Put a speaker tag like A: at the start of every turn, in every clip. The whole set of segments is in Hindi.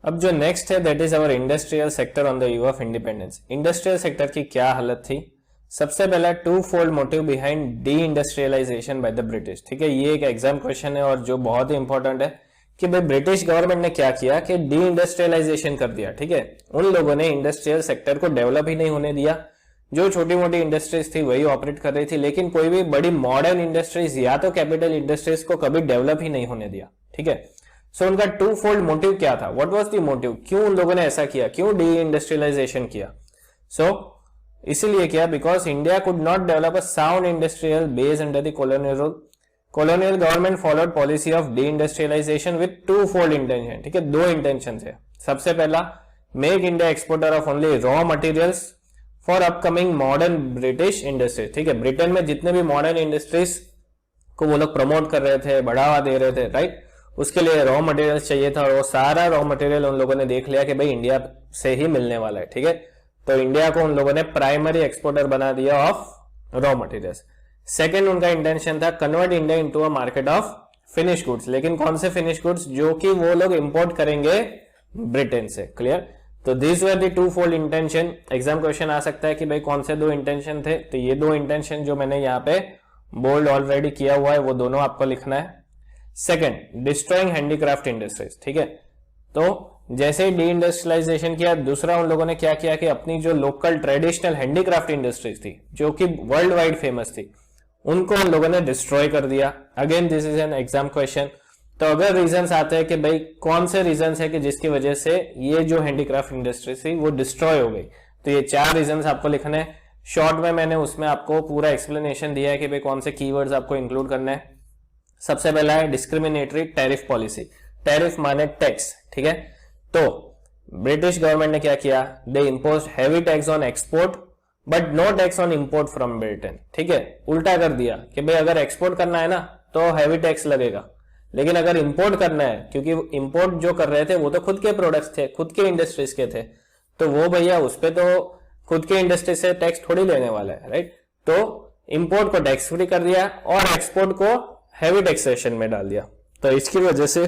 A: अब जो नेक्स्ट है that is our industrial sector on the eve of independence. Industrial sector की क्या हालत थी? सबसे पहला twofold motive behind deindustrialization by the British. ठीक है, ये एक एग्जाम क्वेश्चन है और जो बहुत ही इंपॉर्टेंट है कि भाई ब्रिटिश गवर्नमेंट ने क्या किया कि डी इंडस्ट्रियलाइजेशन कर दिया। ठीक है, उन लोगों ने इंडस्ट्रियल सेक्टर को डेवलप ही नहीं होने दिया। जो छोटी मोटी इंडस्ट्रीज थी वही ऑपरेट कर रही थी, लेकिन कोई भी बड़ी मॉडर्न इंडस्ट्रीज या तो कैपिटल इंडस्ट्रीज को कभी डेवलप ही नहीं होने दिया। ठीक है, सो उनका टू फोल्ड मोटिव क्या था? What was the motive? क्यों उन लोगों ने ऐसा किया, क्यों डी इंडस्ट्रियलाइजेशन किया? सो इसीलिए किया because India could not develop a sound industrial base under the colonial rule. Colonial government followed policy of deindustrialization with to fold intention. ठीक है, दो इंटेंशन है। सबसे पहला, make India exporter of only raw materials for upcoming modern British industries. ठीक है, ब्रिटेन में जितने भी मॉडर्न इंडस्ट्रीज को वो लोग प्रमोट कर रहे थे, बढ़ावा दे रहे थे, राइट, उसके लिए रॉ मटेरियल्स चाहिए था और वो सारा रॉ मटेरियल उन लोगों ने देख लिया कि भाई इंडिया से ही मिलने वाला है। ठीक है, तो इंडिया को उन लोगों ने प्राइमरी एक्सपोर्टर बना दिया ऑफ रॉ मटेरियल्स। सेकंड उनका इंटेंशन था convert India into a market of finish goods. लेकिन कौन से फिनिश गुड्स? जो कि वो लोग इंपोर्ट करेंगे ब्रिटेन से। क्लियर? तो this were the two fold intention. Exam question आ सकता है कि भाई कौन से दो इंटेंशन थे? तो ये दो इंटेंशन जो मैंने यहाँ पे बोल्ड ऑलरेडी किया हुआ है वो दोनों आपको लिखना है। Second, destroying handicraft industries. ठीक है, तो जैसे ही डी इंडस्ट्रियलाइजेशन किया, दूसरा उन लोगों ने क्या किया कि अपनी जो लोकल ट्रेडिशनल हैंडीक्राफ्ट इंडस्ट्रीज थी जो कि वर्ल्ड वाइड फेमस थी, उनको उन लोगों ने डिस्ट्रॉय कर दिया। Again this is an exam question. तो अगर रीजंस आते हैं कि भाई कौन से रीजंस है कि जिसकी वजह से ये जो हैंडीक्राफ्ट इंडस्ट्री थी वो डिस्ट्रॉय हो गई, तो ये चार रीजंस आपको लिखने हैं। शॉर्ट में मैंने उसमें आपको पूरा एक्सप्लेनेशन दिया है कि भाई कौन से कीवर्ड्स आपको इंक्लूड करना है। सबसे पहला है डिस्क्रिमिनेटरी टैरिफ पॉलिसी। टैरिफ माने टैक्स। ठीक है, तो ब्रिटिश गवर्नमेंट ने क्या किया? They imposed heavy tax on export but no tax on import from Britain. ठीक है, उल्टा कर दिया कि भाई अगर एक्सपोर्ट करना है ना तो हैवी टैक्स लगेगा, लेकिन अगर इंपोर्ट करना है, क्योंकि इंपोर्ट जो कर रहे थे वो तो खुद के प्रोडक्ट्स थे, खुद के इंडस्ट्रीज के थे, तो वो भैया उस पे तो खुद के इंडस्ट्री से टैक्स थोड़ी लेने वाला है, राइट। तो इंपोर्ट को टैक्स फ्री कर दिया और एक्सपोर्ट को हैवी टैक्सेशन में डाल दिया। तो इसकी वजह से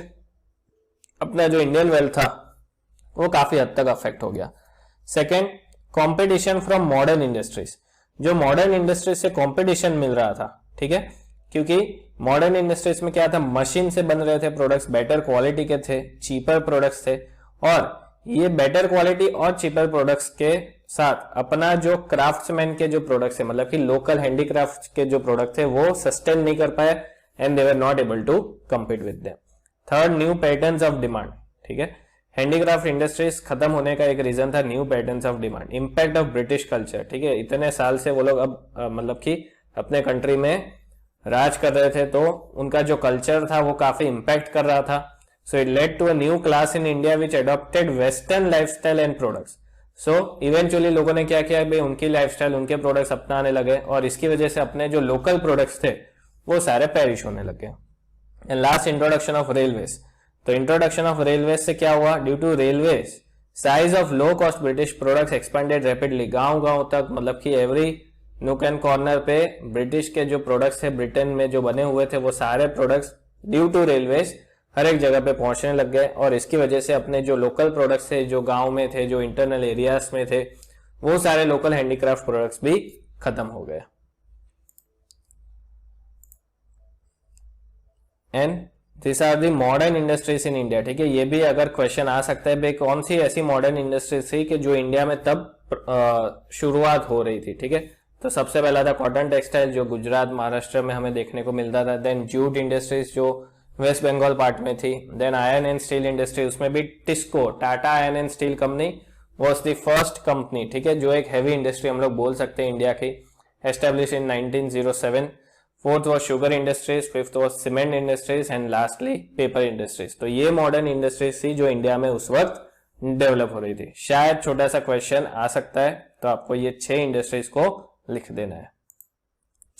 A: अपना जो इंडियन वेल्थ था वो काफी हद तक अफेक्ट हो गया। Second, competition from modern industries. जो मॉडर्न इंडस्ट्रीज से कॉम्पिटिशन मिल रहा था, ठीक है, क्योंकि मॉडर्न इंडस्ट्रीज में क्या था, मशीन से बन रहे थे प्रोडक्ट्स, बेटर क्वालिटी के थे, चीपर प्रोडक्ट्स थे, और ये बेटर क्वालिटी और चीपर प्रोडक्ट्स के साथ अपना जो क्राफ्ट्समैन के जो प्रोडक्ट्स है, मतलब कि लोकल हैंडीक्राफ्ट के जो प्रोडक्ट थे वो सस्टेन नहीं कर पाए and they were not able to compete with them. Third, new patterns of demand. ठीक है, हैंडीक्राफ्ट इंडस्ट्रीज खत्म होने का एक रीजन था new patterns of demand. Impact of British culture. ठीक है, इतने साल से वो लोग अब मतलब कि अपने कंट्री में राज कर रहे थे, तो उनका जो कल्चर था वो काफी इंपैक्ट कर रहा था। So it led to a new class in India which adopted western lifestyle and products. So eventually लोगों ने क्या किया, भाई उनकी लाइफस्टाइल, उनके प्रोडक्ट्स अपनाने लगे और इसकी वजह से अपने जो लोकल प्रोडक्ट्स थे वो सारे पेरिश होने लगे। And last, introduction of railways. तो इंट्रोडक्शन ऑफ रेलवेज से क्या हुआ, due to railways size of low cost British products expanded rapidly. गांव तक, मतलब कि एवरी नूक एंड कॉर्नर पे ब्रिटिश के जो प्रोडक्ट्स थे ब्रिटेन में जो बने हुए थे वो सारे प्रोडक्ट्स ड्यू टू रेलवेज हर एक जगह पे पहुंचने लग गए, और इसकी वजह से अपने जो लोकल प्रोडक्ट्स थे, जो गांव में थे, जो इंटरनल एरियाज में थे, वो सारे लोकल हैंडीक्राफ्ट प्रोडक्ट्स भी खत्म हो गए। And this are the modern industries in India. ठीक है, ये भी अगर क्वेश्चन आ सकता है, भाई कौन सी ऐसी मॉडर्न इंडस्ट्रीज थी कि जो इंडिया में तब शुरुआत हो रही थी। ठीक है, तो सबसे पहला था कॉटन टेक्सटाइल, जो गुजरात महाराष्ट्र में हमें देखने को मिलता था। देन जूट इंडस्ट्रीज जो वेस्ट बंगाल पार्ट में थी। Then iron and steel industry, उसमें भी TISCO, Tata iron and steel company was the first company, ठीक है, जो एक हैवी इंडस्ट्री हम लोग बोल सकते हैं इंडिया की, establish in 1907। Fourth was sugar industries, fifth was cement industries and lastly paper industries. तो ये मॉडर्न इंडस्ट्रीज थी जो इंडिया में उस वक्त डेवलप हो रही थी। शायद छोटा सा क्वेश्चन आ सकता है, तो आपको ये 6 इंडस्ट्रीज को लिख देना है।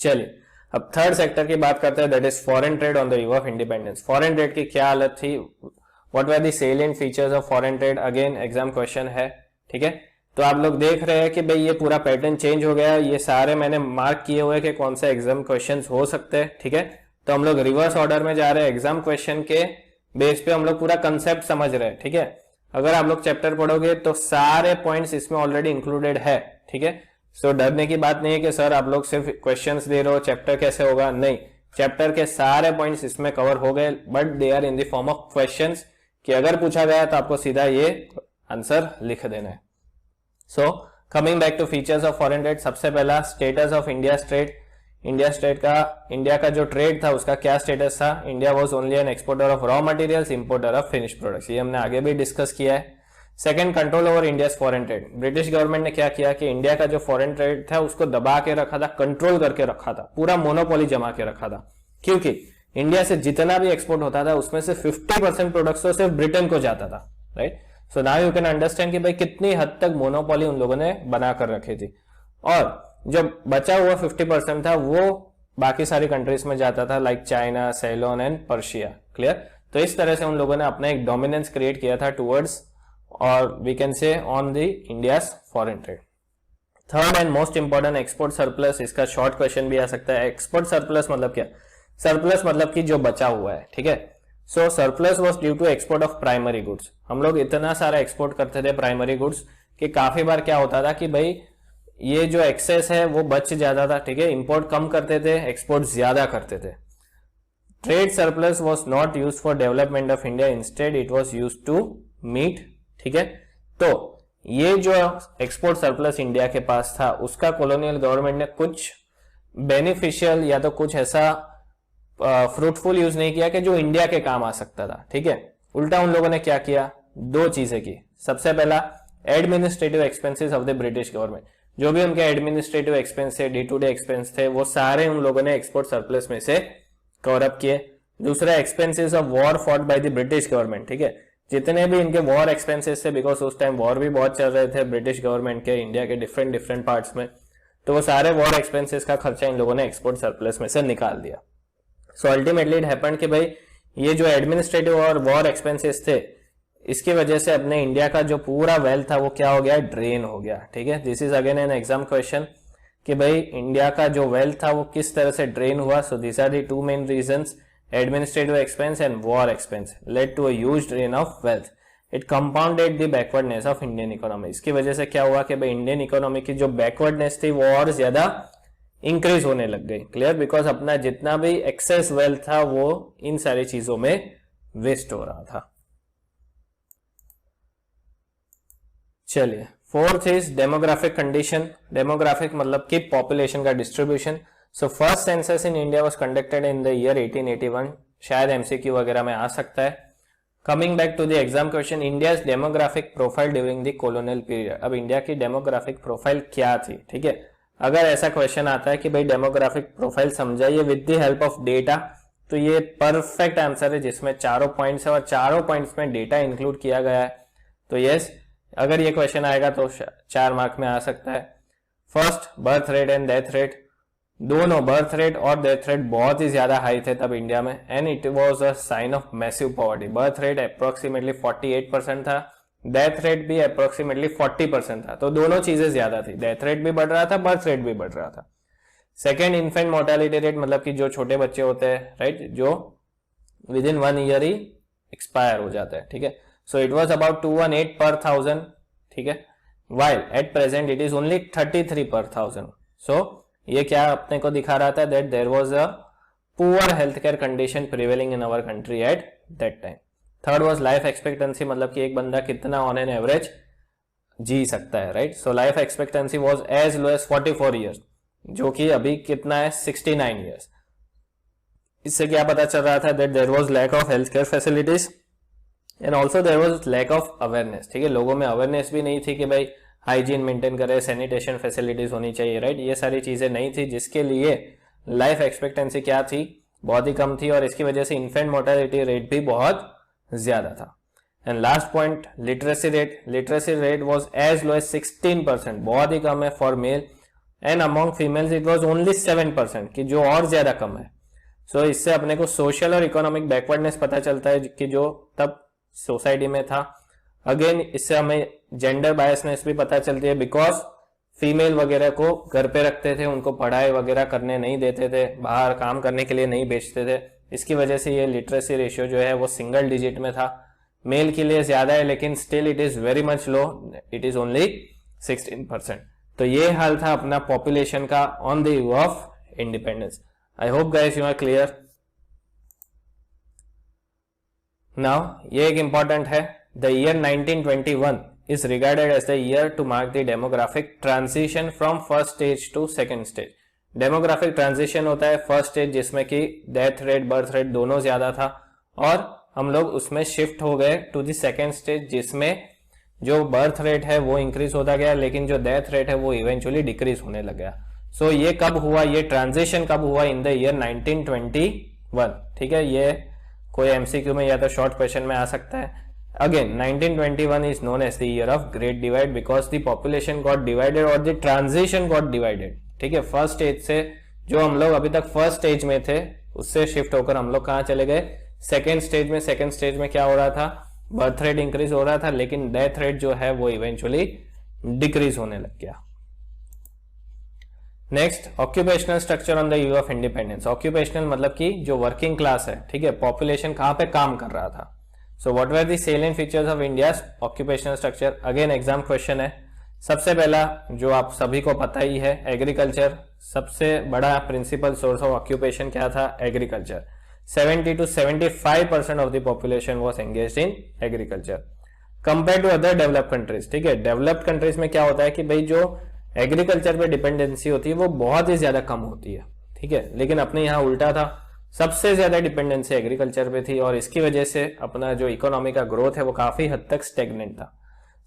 A: चलिए अब थर्ड सेक्टर की बात करते हैं, that is foreign trade on the eve of independence. Foreign trade की क्या हालत थी, what were the salient features of foreign trade, again exam question है। ठीक है, तो आप लोग देख रहे हैं कि भाई ये पूरा पैटर्न चेंज हो गया। ये सारे मैंने मार्क किए हुए कि कौन से एग्जाम क्वेश्चन हो सकते हैं। ठीक है, तो हम लोग रिवर्स ऑर्डर में जा रहे हैं, एग्जाम क्वेश्चन के बेस पे हम लोग पूरा कंसेप्ट समझ रहे हैं। ठीक है, अगर आप लोग चैप्टर पढ़ोगे तो सारे पॉइंट्स इसमें ऑलरेडी इंक्लूडेड है, ठीक है। सो डरने की बात नहीं है कि सर आप लोग सिर्फ क्वेश्चंस दे रहे हो, चैप्टर कैसे होगा, नहीं, चैप्टर के सारे पॉइंट्स इसमें कवर हो गए, but they are in the form of questions, कि अगर पूछा गया तो आपको सीधा ये आंसर लिख देना है। So coming back to features of foreign trade, सबसे पहला status of India trade. India का जो ट्रेड था उसका क्या स्टेटस था? India was only an exporter of raw materials, importer of finish products, ये हमने आगे भी डिस्कस किया है। Second, control over India foreign trade. British government ने क्या किया कि इंडिया का जो फॉरेन ट्रेड था उसको दबा के रखा था, कंट्रोल करके रखा था, पूरा मोनोपोली जमा के रखा था, क्योंकि इंडिया से जितना भी एक्सपोर्ट होता था उसमें से 50% प्रोडक्ट्स तो सिर्फ ब्रिटेन को जाता था, right. So now you can understand कि भाई कितनी हद तक मोनोपोली उन लोगों ने बना कर रखी थी, और जो बचा हुआ 50% था वो बाकी सारी कंट्रीज में जाता था, like China, Ceylon and Persia, clear. तो इस तरह से उन लोगों ने अपना एक डोमिनेंस क्रिएट किया था टुवर्ड्स, और we can say on the India's foreign trade. Third and most important, export surplus. इसका शॉर्ट क्वेश्चन भी आ सकता है। एक्सपोर्ट सरप्लस मतलब क्या? सरप्लस मतलब कि जो बचा हुआ है, ठीक है। So surplus was due to export of primary goods. हम लोग इतना सारा एक्सपोर्ट करते थे प्राइमरी गुड्स कि काफी बार क्या होता था कि भाई ये जो एक्सेस है वो बच जाता था, ठीक है। इंपोर्ट कम करते थे, एक्सपोर्ट ज्यादा करते थे। Trade surplus was not used for development of India, instead it was used to meet, ठीक है। तो ये जो एक्सपोर्ट सरप्लस इंडिया के पास था उसका कॉलोनियल गवर्नमेंट ने कुछ बेनिफिशियल या तो कुछ ऐसा फ्रूटफुल यूज नहीं किया कि जो इंडिया के काम आ सकता था, ठीक है। उल्टा उन लोगों ने क्या किया? दो चीजें की। सबसे पहला, administrative expenses of the British government, जो भी उनके एडमिनिस्ट्रेटिव एक्सपेंस थे, डे टू डे एक्सपेंस थे, वो सारे उन लोगों ने एक्सपोर्ट सरप्लस में से कवर अप किए। दूसरा, expenses of war fought bye the British government, ठीक है। जितने भी इनके वॉर एक्सपेंसेस थे, बिकॉज उस टाइम वॉर भी बहुत चल रहे थे ब्रिटिश गवर्नमेंट के इंडिया के डिफरेंट पार्ट्स में, तो वो सारे वॉर एक्सपेंसेस का खर्चा इन लोगों ने एक्सपोर्ट सरप्लस में से निकाल दिया। सो अल्टीमेटली इट हैपेंड कि भाई ये जो एडमिनिस्ट्रेटिव और वॉर एक्सपेंसेस थे, इसकी वजह से अपने इंडिया का जो पूरा वेल्थ था वो क्या हो गया? ड्रेन हो गया, ठीक है। This is again an exam question कि भाई इंडिया का जो वेल्थ था वो किस तरह से ड्रेन हुआ। So this are the two main reasons, administrative expense and war expense led to a huge drain of wealth. It compounded the backwardness of Indian economy. इसकी वजह से क्या हुआ कि भाई इंडियन इकोनॉमी की जो बैकवर्डनेस थी वो और ज्यादा इंक्रीज होने लग गई, क्लियर। बिकॉज अपना जितना भी एक्सेस वेल्थ था वो इन सारी चीजों में वेस्ट हो रहा था। चलिए, fourth is demographic condition. Demographic मतलब कि पॉपुलेशन का distribution. So first census in India was conducted in the year 1881। शायद एमसीक्यू वगैरह में आ सकता है। Coming back to the exam question, India's demographic profile during the colonial period. अब इंडिया की डेमोग्राफिक प्रोफाइल क्या थी, ठीक है। अगर ऐसा क्वेश्चन आता है कि भाई डेमोग्राफिक प्रोफाइल समझाइए with the help of data, तो ये परफेक्ट आंसर है जिसमें चारों पॉइंट्स है और चारों पॉइंट्स में डेटा इंक्लूड किया गया है। तो यस, अगर ये क्वेश्चन आएगा तो 4 मार्क में आ सकता है। First, birth rate and death rate. दोनों बर्थ रेट और डेथ रेट बहुत ही ज्यादा हाई थे तब इंडिया में, and it was a sign of massive poverty. Birth rate approximately 48% था, डेथ रेट भी अप्रोक्सीमेटली 40% था। तो दोनों चीजें ज्यादा थी, डेथ रेट भी बढ़ रहा था, बर्थ रेट भी बढ़ रहा था। सेकेंड, इन्फेंट मोर्टेलिटी रेट, मतलब कि जो छोटे बच्चे होते हैं, राइट, जो with in 1 year he expire हो जाता है, ठीक है। So it was about 218 per 1000, ठीक है, while at present it is only 33 per 1000. So ये क्या अपने को दिखा रहा था? that there was a poor healthcare condition prevailing in our country at that time. Third was life expectancy, मतलब कि एक बंदा कितना on an average जी सकता है, right. So life expectancy was as low as 44 years, जो कि अभी कितना है? 69 years. इससे क्या पता चल रहा था? that there was lack of healthcare facilities and also there was lack of awareness, ठीक है। लोगों में अवेयरनेस भी नहीं थी कि भाई हाइजीन मेंटेन करे, सैनिटेशन फैसिलिटीज होनी चाहिए, राइट। ये सारी चीजें नहीं थी, जिसके लिए लाइफ एक्सपेक्टेंसी क्या थी? बहुत ही कम थी, और इसकी वजह से इन्फेंट मोर्टेलिटी रेट भी बहुत ज्यादा था। And last point, literacy rate. Literacy rate was as low as 16%, बहुत ही कम है for male, and among females it was only 7%, कि जो और ज्यादा कम है। सो इससे अपने को सोशल और इकोनॉमिक बैकवर्डनेस पता चलता है कि जो तब सोसाइटी में था। अगेन इससे हमें जेंडर बायसनेस भी पता चलती है, बिकॉज फीमेल वगैरह को घर पे रखते थे, उनको पढ़ाई वगैरह करने नहीं देते थे, बाहर काम करने के लिए नहीं भेजते थे। इसकी वजह से ये लिटरेसी रेशियो जो है वो सिंगल डिजिट में था, मेल के लिए ज्यादा है, लेकिन still it is very much low, it is only 16%। तो ये हाल था अपना पॉपुलेशन का on the eve of independence. I hope guys you are clear. Now ये एक इंपॉर्टेंट है, the year 1921 is regarded as the year to mark the demographic transition from first stage to second stage। Demographic transition होता है फर्स्ट स्टेज जिसमें कि डेथ रेट बर्थ रेट दोनों ज्यादा था, और हम लोग उसमें शिफ्ट हो गए टू द सेकेंड स्टेज जिसमें जो बर्थ रेट है वो इंक्रीज होता गया, लेकिन जो डेथ रेट है वो इवेंचुअली डिक्रीज होने लग गया। सो ये कब हुआ, ये ट्रांजिशन कब हुआ, इन द ईयर 1921। ठीक है, ये कोई एमसीक्यू में या तो शॉर्ट क्वेश्चन में आ सकता है। Again, 1921 is known as the year of Great Divide because the population got divided or the transition got divided। ठीक है, फर्स्ट स्टेज से जो हम लोग अभी तक फर्स्ट स्टेज में थे उससे शिफ्ट होकर हम लोग कहाँ चले गए, सेकेंड स्टेज में। सेकेंड स्टेज में क्या हो रहा था, बर्थ रेट इंक्रीज हो रहा था, लेकिन डेथ रेट जो है वो इवेंचुअली डिक्रीज होने लग गया। Next, occupational structure on the eve of independence. Occupational मतलब कि जो वर्किंग क्लास है, ठीक है, पॉपुलेशन कहाँ पे काम कर रहा था। So what were the salient features of India's occupational structure? Again exam question है। सबसे पहला जो आप सभी को पता ही है, एग्रीकल्चर। सबसे बड़ा प्रिंसिपल सोर्स ऑफ ऑक्यूपेशन क्या था, agriculture. 70 to 75% of the population was engaged in agriculture compare to other developed countries. ठीक है, डेवलप्ड कंट्रीज में क्या होता है कि भाई जो एग्रीकल्चर पे डिपेंडेंसी होती है वो बहुत ही ज्यादा कम होती है। ठीक है, लेकिन अपने यहाँ उल्टा था, सबसे ज्यादा डिपेंडेंसी एग्रीकल्चर पे थी, और इसकी वजह से अपना जो इकोनॉमी का ग्रोथ है वो काफी हद तक स्टेगनेंट था।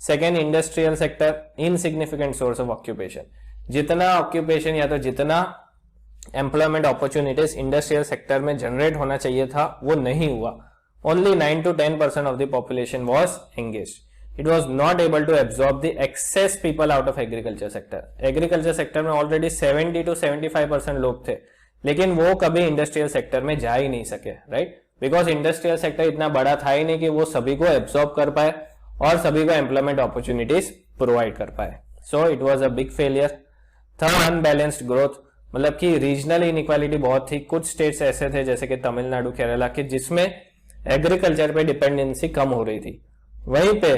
A: Second, industrial sector, insignificant source of occupation. जितना ऑक्यूपेशन या तो जितना एम्प्लॉयमेंट अपॉर्चुनिटीज इंडस्ट्रियल सेक्टर में जनरेट होना चाहिए था वो नहीं हुआ। Only 9 to 10% of the population was engaged. It was not able to absorb the excess people out of agriculture sector. Agriculture sector में ऑलरेडी 70 to 75% लोग थे, लेकिन वो कभी इंडस्ट्रियल सेक्टर में जा ही नहीं सके, राइट, बिकॉज इंडस्ट्रियल सेक्टर इतना बड़ा था ही नहीं कि वो सभी को एब्सॉर्ब कर पाए और सभी को एम्प्लॉयमेंट अपॉर्चुनिटीज प्रोवाइड कर पाए। So it was a big failure. Third, unbalanced growth, मतलब कि रीजनल इनइक्वालिटी बहुत थी। कुछ स्टेट्स ऐसे थे जैसे कि तमिलनाडु, केरला के, जिसमें एग्रीकल्चर पे डिपेंडेंसी कम हो रही थी। वहीं पे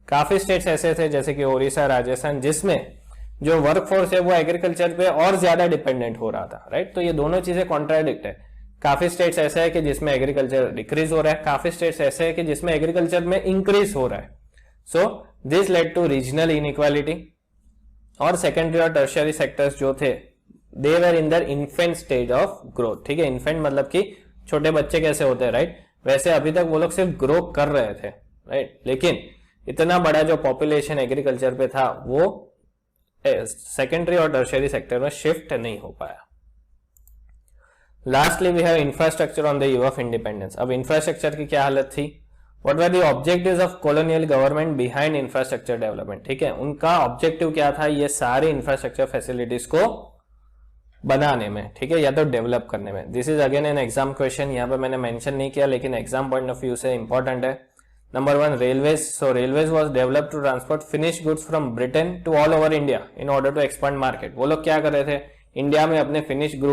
A: काफी स्टेट्स ऐसे थे जैसे कि ओडिशा, राजस्थान, जिसमें जो वर्कफोर्स है वो एग्रीकल्चर पे और ज्यादा डिपेंडेंट हो रहा था, राइट। तो ये दोनों चीजें कॉन्ट्राडिक्ट है। काफी स्टेट्स ऐसे है कि जिसमें एग्रीकल्चर डिक्रीज हो रहा है, काफी स्टेट्स ऐसे है कि जिसमें एग्रीकल्चर में इंक्रीज हो रहा है। So this led to regional inequality. और सेकेंडरी और टर्शियरी सेक्टर्स जो थे they were in their infant stage of growth. ठीक है, इन्फेंट मतलब कि छोटे बच्चे कैसे होते हैं, राइट, वैसे अभी तक वो लोग सिर्फ ग्रो कर रहे थे, राइट, लेकिन इतना बड़ा जो पॉपुलेशन एग्रीकल्चर पे था वो सेकेंडरी और टर्शियरी सेक्टर में शिफ्ट नहीं हो पाया। Lastly we have infrastructure on the eve of independence. अब इंफ्रास्ट्रक्चर की क्या हालत थी, what were the objectives of colonial government behind infrastructure development. ठीक है, उनका ऑब्जेक्टिव क्या था, ये सारे इंफ्रास्ट्रक्चर फैसिलिटीज को बनाने में, ठीक है, या तो डेवलप करने में। This is again an exam question, यहाँ पे मैंने मेंशन नहीं किया लेकिन एग्जाम पॉइंट ऑफ व्यू से इंपॉर्टेंट है। Number 1, railways. So railways was developed to transport finished goods from Britain to all over India in order to expand market। वो लोग क्या कर रहे थे, इंडिया में अपने फिनिश्ड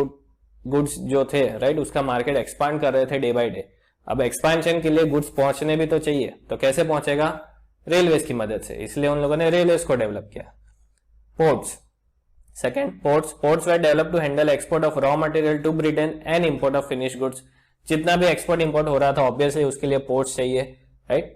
A: गुड्स जो थे, राइट, उसका मार्केट एक्सपांड कर रहे थे डे बाय डे। अब एक्सपांशन के लिए गुड्स पहुंचने भी तो चाहिए, तो कैसे पहुंचेगा, रेलवेज की मदद से, इसलिए उन लोगों ने रेलवेज को डेवलप किया। Ports, second, ports were develop to handle export of raw material to Britain and import of finished goods. जितना भी एक्सपोर्ट इंपोर्ट हो रहा था ऑब्वियसली उसके लिए पोर्ट्स चाहिए, राइट,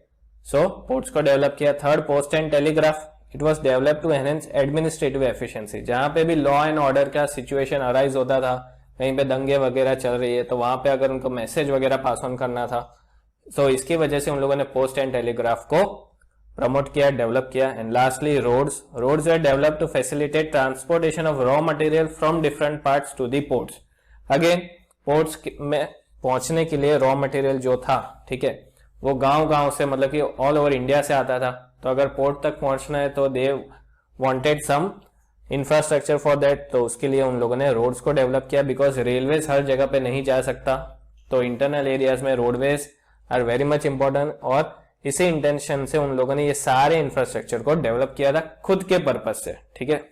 A: सो पोर्ट्स को डेवलप किया। Third, post and telegraph, it was develop to enhance administrative efficiency. जहां पे भी लॉ एंड ऑर्डर का सिचुएशन अराइज होता था, कहीं पे दंगे वगैरह चल रही है, तो वहां पे अगर उनको मैसेज वगैरह पास ऑन करना था, तो इसकी वजह से उन लोगों ने पोस्ट एंड टेलीग्राफ को प्रमोट किया, डेवलप किया। And lastly roads were develop to facilitate transportation of raw material from different parts to the ports. Again ports में पहुंचने के लिए रॉ मटेरियल जो था, ठीक है, वो गांव से, मतलब कि ऑल ओवर इंडिया से आता था। तो अगर पोर्ट तक पहुंचना है तो they wanted some infrastructure for that, तो उसके लिए उन लोगों ने रोड्स को डेवलप किया, बिकॉज रेलवेज हर जगह पे नहीं जा सकता, तो इंटरनल एरियाज में roadways are very much important. और इसी इंटेंशन से उन लोगों ने ये सारे इंफ्रास्ट्रक्चर को डेवलप किया था खुद के पर्पज से, ठीक है।